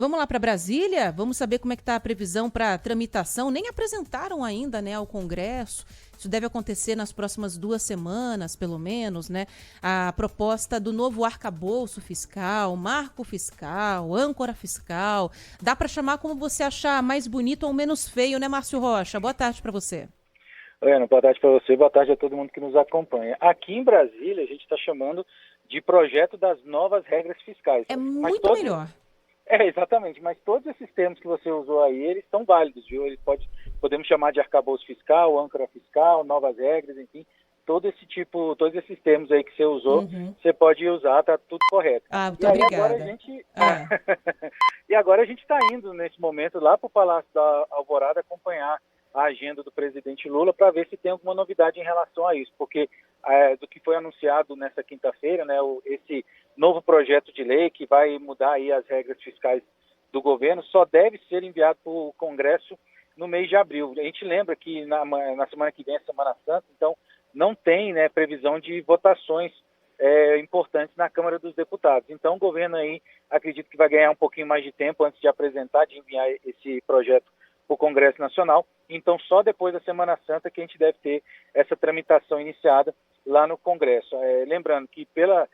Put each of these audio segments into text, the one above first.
Vamos lá para Brasília? Vamos saber como é que está a previsão para tramitação. Nem apresentaram ainda, né, ao Congresso. Isso deve acontecer nas próximas 2 semanas, pelo menos, né? A proposta do novo arcabouço fiscal, marco fiscal, âncora fiscal. Dá para chamar como você achar mais bonito ou menos feio, né, Márcio Rocha? Boa tarde para você. Ana, boa tarde para você, boa tarde a todo mundo que nos acompanha. Aqui em Brasília, a gente está chamando de projeto das novas regras fiscais. É Mas muito todos, melhor. exatamente, mas todos esses termos que você usou aí, eles são válidos, viu? Podemos chamar de arcabouço fiscal, âncora fiscal, novas regras, enfim, todos esses termos aí que você usou, Uhum. você pode usar, tá tudo correto. Ah, E muito aí agora a obrigada. gente, Ah. e agora a gente está indo nesse momento lá para o Palácio da Alvorada acompanhar a agenda do presidente Lula para ver se tem alguma novidade em relação a isso, porque do que foi anunciado nessa quinta-feira, né, esse novo projeto de lei que vai mudar aí as regras fiscais do governo só deve ser enviado para o Congresso no mês de abril. A gente lembra que na semana que vem é Semana Santa, então não tem, né, previsão de votações importantes na Câmara dos Deputados. Então o governo aí acredito que vai ganhar um pouquinho mais de tempo antes de apresentar, de enviar esse projeto para o Congresso Nacional. Então só depois da Semana Santa que a gente deve ter essa tramitação iniciada lá no Congresso. Lembrando que pela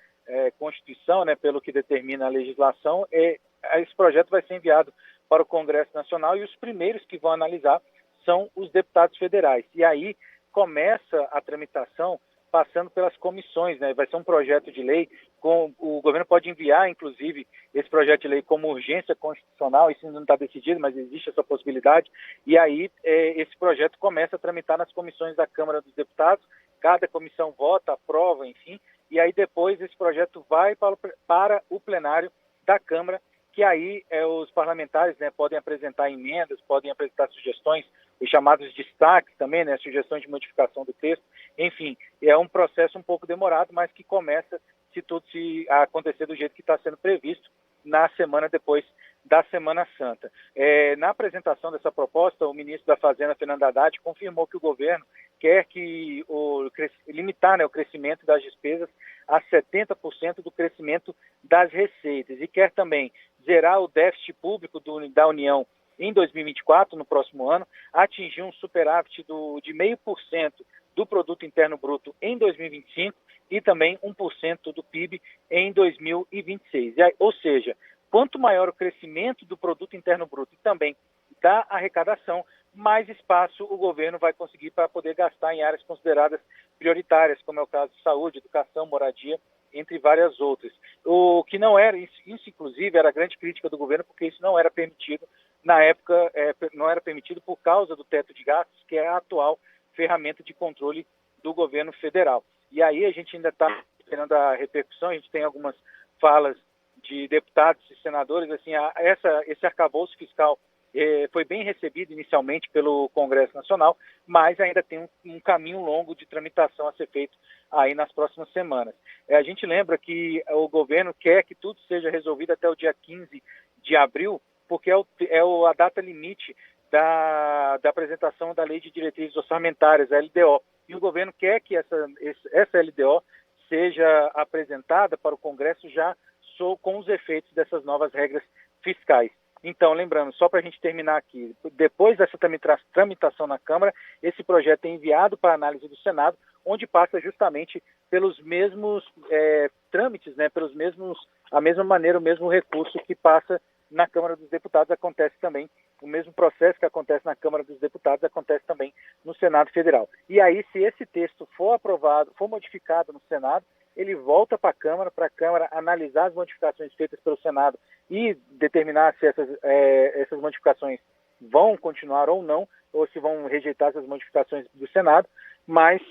Constituição, né, pelo que determina a legislação, esse projeto vai ser enviado para o Congresso Nacional e os primeiros que vão analisar são os deputados federais. E aí começa a tramitação passando pelas comissões, né? Vai ser um projeto de lei, o governo pode enviar, inclusive, esse projeto de lei como urgência constitucional, isso não está decidido, mas existe essa possibilidade, e aí esse projeto começa a tramitar nas comissões da Câmara dos Deputados, cada comissão vota, aprova, enfim, e aí depois esse projeto vai para o plenário da Câmara, que aí os parlamentares, né, podem apresentar emendas, podem apresentar sugestões, os chamados destaques também, né, sugestões de modificação do texto, enfim, é um processo um pouco demorado, mas que começa, se tudo acontecer do jeito que está sendo previsto, na semana depois da Semana Santa. Na apresentação dessa proposta, o ministro da Fazenda, Fernando Haddad, confirmou que o governo quer limitar, né, o crescimento das despesas a 70% do crescimento das receitas e quer também zerar o déficit público da União em 2024, no próximo ano, atingir um superávit de 0,5% do Produto Interno Bruto em 2025 e também 1% do PIB em 2026. Ou seja, quanto maior o crescimento do Produto Interno Bruto e também da arrecadação, mais espaço o governo vai conseguir para poder gastar em áreas consideradas prioritárias, como é o caso de saúde, educação, moradia, entre várias outras. O que não era, isso inclusive era a grande crítica do governo, porque isso não era permitido na época, não era permitido por causa do teto de gastos, que é a atual ferramenta de controle do governo federal. E aí a gente ainda está esperando a repercussão, a gente tem algumas falas de deputados e senadores, assim, esse arcabouço fiscal foi bem recebido inicialmente pelo Congresso Nacional, mas ainda tem um caminho longo de tramitação a ser feito aí nas próximas semanas. A gente lembra que o governo quer que tudo seja resolvido até o dia 15 de abril, porque a data limite da apresentação da Lei de Diretrizes Orçamentárias, a LDO. E o governo quer que essa LDO seja apresentada para o Congresso já com os efeitos dessas novas regras fiscais. Então, lembrando, só para a gente terminar aqui, depois dessa tramitação na Câmara, esse projeto é enviado para análise do Senado, onde passa justamente pelos mesmos trâmites, né, a mesma maneira, o mesmo recurso que passa na Câmara dos Deputados, acontece também, o mesmo processo que acontece na Câmara dos Deputados acontece também no Senado Federal. E aí, se esse texto for aprovado, for modificado no Senado, ele volta para a Câmara analisar as modificações feitas pelo Senado e determinar se essas modificações vão continuar ou não, ou se vão rejeitar essas modificações do Senado, mas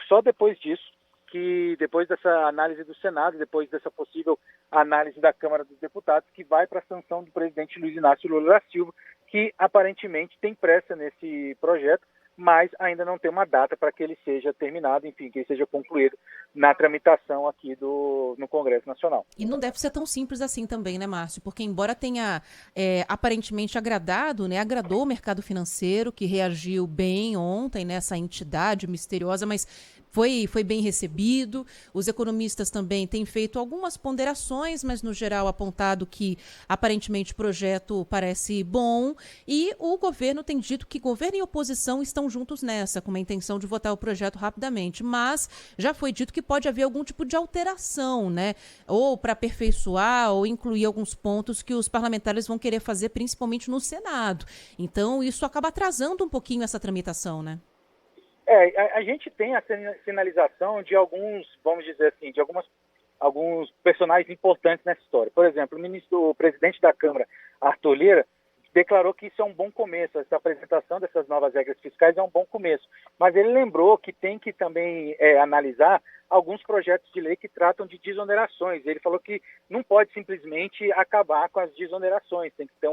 só depois disso, que depois dessa análise do Senado, depois dessa possível análise da Câmara dos Deputados, que vai para a sanção do presidente Luiz Inácio Lula da Silva, que aparentemente tem pressa nesse projeto, mas ainda não tem uma data para que ele seja terminado, enfim, que ele seja concluído na tramitação aqui no Congresso Nacional. E não deve ser tão simples assim também, né, Márcio? Porque embora tenha aparentemente agradado, né, agradou o mercado financeiro, que reagiu bem ontem nessa entidade misteriosa, mas Foi bem recebido. Os economistas também têm feito algumas ponderações, mas no geral apontado que aparentemente o projeto parece bom. E o governo tem dito que governo e oposição estão juntos nessa, com a intenção de votar o projeto rapidamente. Mas já foi dito que pode haver algum tipo de alteração, né? Ou para aperfeiçoar ou incluir alguns pontos que os parlamentares vão querer fazer, principalmente no Senado. Então, isso acaba atrasando um pouquinho essa tramitação, né? A gente tem a sinalização de alguns, vamos dizer assim, de alguns personagens importantes nessa história. Por exemplo, o presidente da Câmara, Arthur Lira, declarou que isso é um bom começo, essa apresentação dessas novas regras fiscais é um bom começo. Mas ele lembrou que tem que também analisar alguns projetos de lei que tratam de desonerações. Ele falou que não pode simplesmente acabar com as desonerações, tem que ter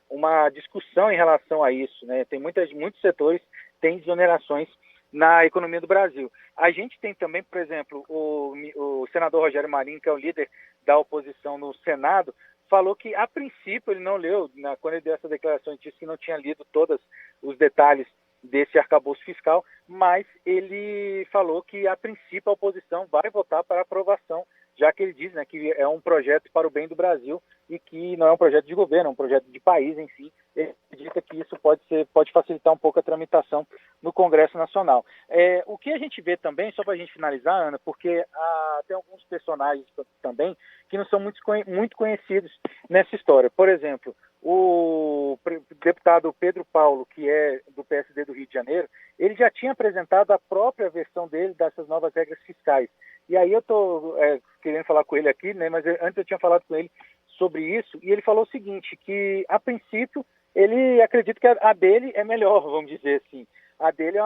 uma discussão em relação a isso, né? Tem muitos setores têm desonerações na economia do Brasil. A gente tem também, por exemplo, o senador Rogério Marinho, que é o líder da oposição no Senado, falou que, a princípio, ele não leu, quando ele deu essa declaração, ele disse que não tinha lido todos os detalhes desse arcabouço fiscal, mas ele falou que, a princípio, a oposição vai votar para aprovação, já que ele diz, né, que é um projeto para o bem do Brasil e que não é um projeto de governo, é um projeto de país em si. Ele acredita que isso pode facilitar um pouco a tramitação no Congresso Nacional. O que a gente vê também, só para a gente finalizar, Ana, porque tem alguns personagens também que não são muito conhecidos nessa história. Por exemplo, o deputado Pedro Paulo, que é do PSD do Rio de Janeiro, ele já tinha apresentado a própria versão dele dessas novas regras fiscais. E aí eu estou querendo falar com ele aqui, né, mas antes eu tinha falado com ele sobre isso, e ele falou o seguinte, que a princípio ele acredita que a dele é melhor, vamos dizer assim. A dele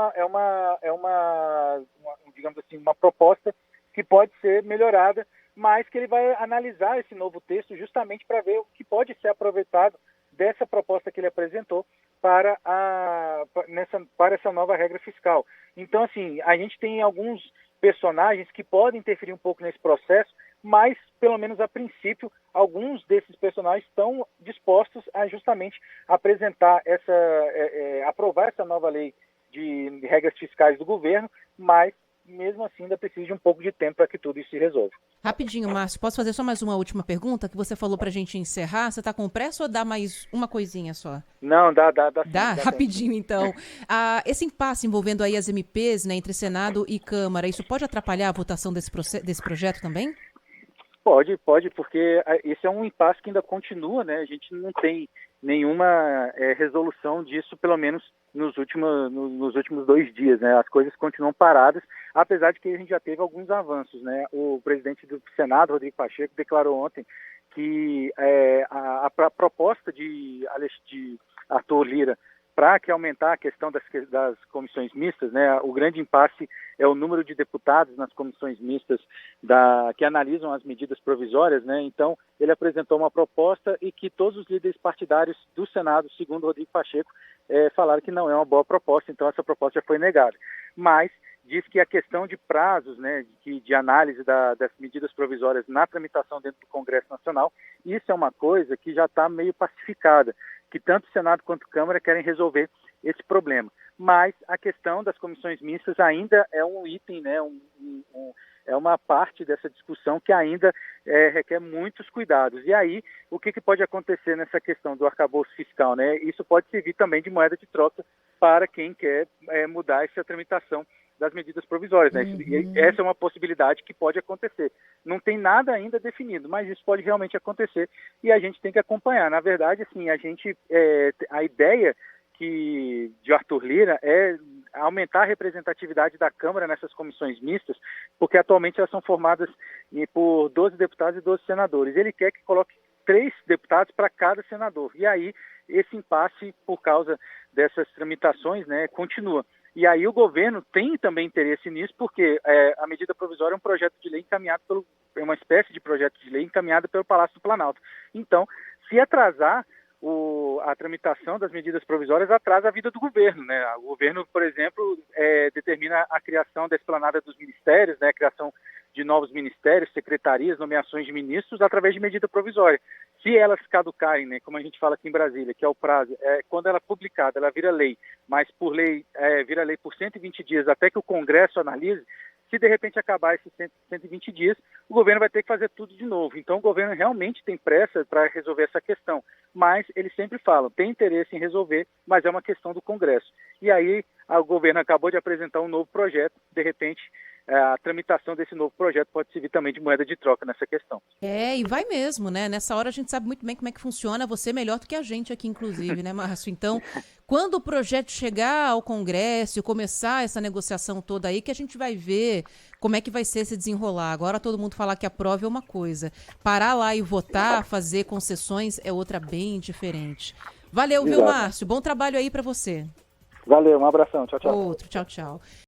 digamos assim, uma proposta que pode ser melhorada, mas que ele vai analisar esse novo texto justamente para ver o que pode ser aproveitado dessa proposta que ele apresentou para essa nova regra fiscal. Então, assim, a gente tem alguns personagens que podem interferir um pouco nesse processo, mas, pelo menos a princípio, alguns desses personagens estão dispostos a justamente aprovar essa nova lei de regras fiscais do governo, mas, mesmo assim, ainda precisa de um pouco de tempo para que tudo isso se resolva. Rapidinho, Márcio, posso fazer só mais uma última pergunta que você falou para a gente encerrar? Você está com pressa ou dá mais uma coisinha só? Não, dá. Dá? Rapidinho, então. Esse impasse envolvendo aí as MPs, né, entre Senado e Câmara, isso pode atrapalhar a votação desse projeto também? Pode, porque esse é um impasse que ainda continua, né? A gente não tem nenhuma resolução disso, pelo menos nos últimos 2 dias, né? As coisas continuam paradas, apesar de que a gente já teve alguns avanços, né? O presidente do Senado, Rodrigo Pacheco, declarou ontem que a proposta de Arthur Lira para que aumentar a questão das comissões mistas, né? O grande impasse é o número de deputados nas comissões mistas que analisam as medidas provisórias, né? Então, ele apresentou uma proposta e que todos os líderes partidários do Senado, segundo Rodrigo Pacheco, falaram que não é uma boa proposta, então essa proposta já foi negada. Mas diz que a questão de prazos, né, de análise das medidas provisórias na tramitação dentro do Congresso Nacional, isso é uma coisa que já está meio pacificada, que tanto o Senado quanto a Câmara querem resolver esse problema. Mas a questão das comissões mistas ainda é um item, né, é uma parte dessa discussão que ainda requer muitos cuidados. E aí, o que pode acontecer nessa questão do arcabouço fiscal, né? Isso pode servir também de moeda de troca para quem quer mudar essa tramitação das medidas provisórias, né? E essa é uma possibilidade que pode acontecer. Não tem nada ainda definido, mas isso pode realmente acontecer e a gente tem que acompanhar. Na verdade, assim, a ideia de Arthur Lira é aumentar a representatividade da Câmara nessas comissões mistas, porque atualmente elas são formadas por 12 deputados e 12 senadores. Ele quer que coloque 3 deputados para cada senador. E aí, esse impasse, por causa dessas tramitações, né, continua. E aí o governo tem também interesse nisso, porque a medida provisória é um projeto de lei encaminhado é uma espécie de projeto de lei encaminhado pelo Palácio do Planalto. Então, se atrasar a tramitação das medidas provisórias, atrasa a vida do governo, né? O governo, por exemplo, determina a criação da esplanada dos ministérios, né? A criação de novos ministérios, secretarias, nomeações de ministros através de medida provisória. Se elas caducarem, né, como a gente fala aqui em Brasília, que é o prazo, quando ela é publicada, ela vira lei, mas por lei, vira lei por 120 dias até que o Congresso analise. Se de repente acabar esses 120 dias, o governo vai ter que fazer tudo de novo. Então o governo realmente tem pressa para resolver essa questão. Mas eles sempre falam, tem interesse em resolver, mas é uma questão do Congresso. E aí o governo acabou de apresentar um novo projeto, de repente a tramitação desse novo projeto pode servir também de moeda de troca nessa questão. E vai mesmo, né? Nessa hora a gente sabe muito bem como é que funciona, você melhor do que a gente aqui, inclusive, né, Márcio? Então, quando o projeto chegar ao Congresso e começar essa negociação toda aí, que a gente vai ver como é que vai ser se desenrolar. Agora todo mundo falar que aprova é uma coisa. Parar lá e votar, fazer concessões é outra bem diferente. Valeu, viu, Márcio? Bom trabalho aí para você. Valeu, um abração. Tchau, tchau. Outro, tchau, tchau.